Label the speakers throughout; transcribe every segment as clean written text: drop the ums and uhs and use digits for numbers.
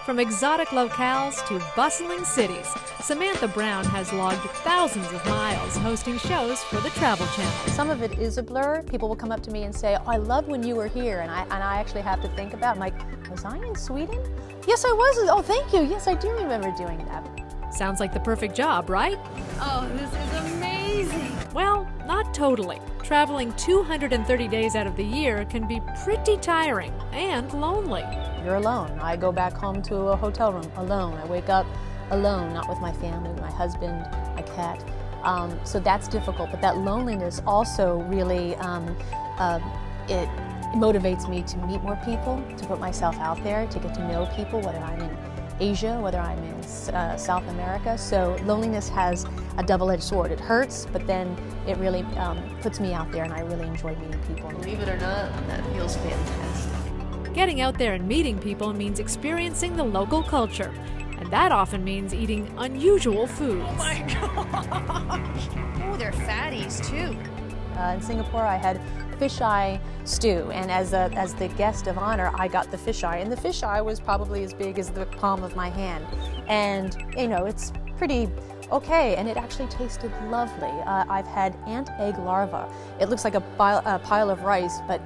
Speaker 1: From exotic locales to bustling cities, Samantha Brown has logged thousands of miles hosting shows for the Travel Channel.
Speaker 2: Some of it is a blur. People will come up to me and say, oh, I love when you were here, and I actually have to think about, I'm like, was I in Sweden? Yes, I was. Oh, thank you. Yes, I do remember doing that.
Speaker 1: Sounds like the perfect job, right?
Speaker 3: Oh, this is amazing.
Speaker 1: Well, not totally. Traveling 230 days out of the year can be pretty tiring and lonely.
Speaker 2: You're alone. I go back home to a hotel room alone. I wake up alone, not with my family, my husband, my cat. So that's difficult, but that loneliness also really, it motivates me to meet more people, to put myself out there, to get to know people, whether I'm in Asia, whether I'm in South America. So loneliness has a double-edged sword. It hurts, but then it really puts me out there, and I really enjoy meeting people.
Speaker 3: Believe it or not, that feels fantastic.
Speaker 1: Getting out there and meeting people means experiencing the local culture, and that often means eating unusual foods.
Speaker 3: Oh my gosh! Oh, they're fatties too.
Speaker 2: In Singapore, I had fish eye stew, and as the guest of honor, I got the fish eye, and the fish eye was probably as big as the palm of my hand, and you know, it's pretty okay, and it actually tasted lovely. I've had ant egg larvae. It looks like a pile of rice, but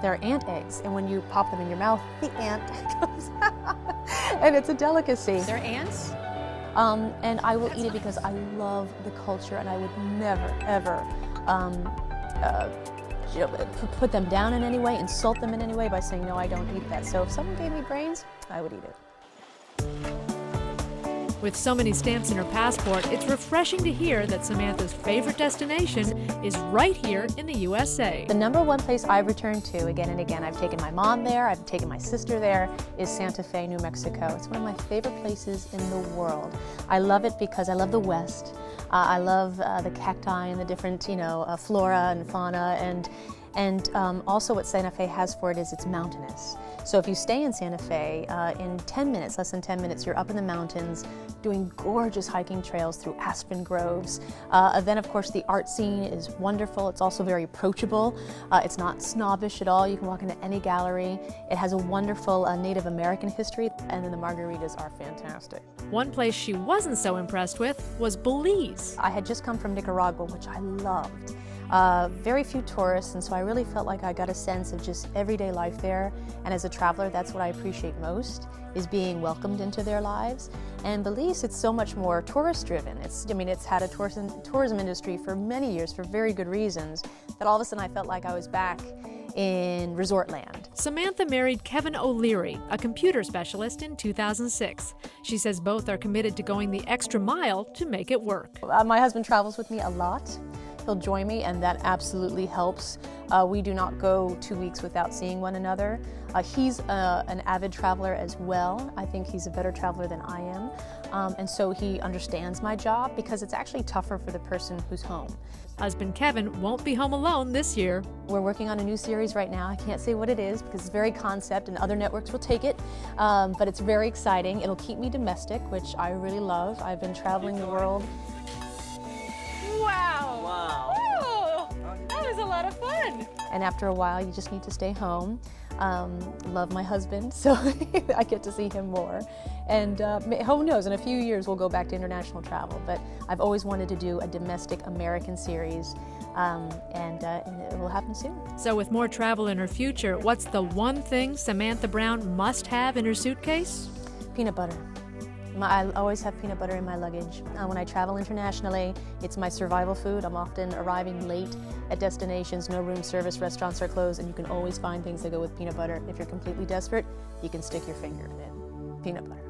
Speaker 2: they're ant eggs, and when you pop them in your mouth, the ant comes out, and it's a delicacy.
Speaker 3: They're ants?
Speaker 2: And I will eat it because I love the culture, and I would never, ever put them down in any way, insult them in any way by saying, no, I don't eat that. So if someone gave me brains, I would eat it.
Speaker 1: With so many stamps in her passport, it's refreshing to hear that Samantha's favorite destination is right here in the USA.
Speaker 2: The number one place I've returned to again and again, I've taken my mom there, I've taken my sister there, is Santa Fe, New Mexico. It's one of my favorite places in the world. I love it because I love the West. I love the cacti and the different, flora and fauna, and also what Santa Fe has for it is it's mountainous. So if you stay in Santa Fe, in 10 minutes, less than 10 minutes, you're up in the mountains doing gorgeous hiking trails through aspen groves. Then of course the art scene is wonderful. It's also very approachable. It's not snobbish at all. You can walk into any gallery. It has a wonderful Native American history, and then the margaritas are fantastic.
Speaker 1: One place she wasn't so impressed with was Belize.
Speaker 2: I had just come from Nicaragua, which I loved. Very few tourists, and so I really felt like I got a sense of just everyday life there. And as a traveler, that's what I appreciate most, is being welcomed into their lives. And Belize, it's so much more tourist-driven. It's had a tourism industry for many years for very good reasons, that all of a sudden I felt like I was back in resort land.
Speaker 1: Samantha married Kevin O'Leary, a computer specialist, in 2006. She says both are committed to going the extra mile to make it work.
Speaker 2: My husband travels with me a lot. He'll join me, and that absolutely helps. We do not go 2 weeks without seeing one another. He's an avid traveler as well. I think he's a better traveler than I am. And so he understands my job, because it's actually tougher for the person who's home.
Speaker 1: Husband Kevin won't be home alone this year.
Speaker 2: We're working on a new series right now. I can't say what it is because it's very concept and other networks will take it, but it's very exciting. It'll keep me domestic, which I really love. I've been traveling the world.
Speaker 3: Wow! Wow! Oh, that was a lot of fun!
Speaker 2: And after a while, you just need to stay home. Love my husband, so I get to see him more. And who knows, in a few years we'll go back to international travel, but I've always wanted to do a domestic American series, and it will happen soon.
Speaker 1: So with more travel in her future, what's the one thing Samantha Brown must have in her suitcase?
Speaker 2: Peanut butter. I always have peanut butter in my luggage. When I travel internationally, it's my survival food. I'm often arriving late at destinations, no room service, restaurants are closed, and you can always find things that go with peanut butter. If you're completely desperate, you can stick your finger in peanut butter.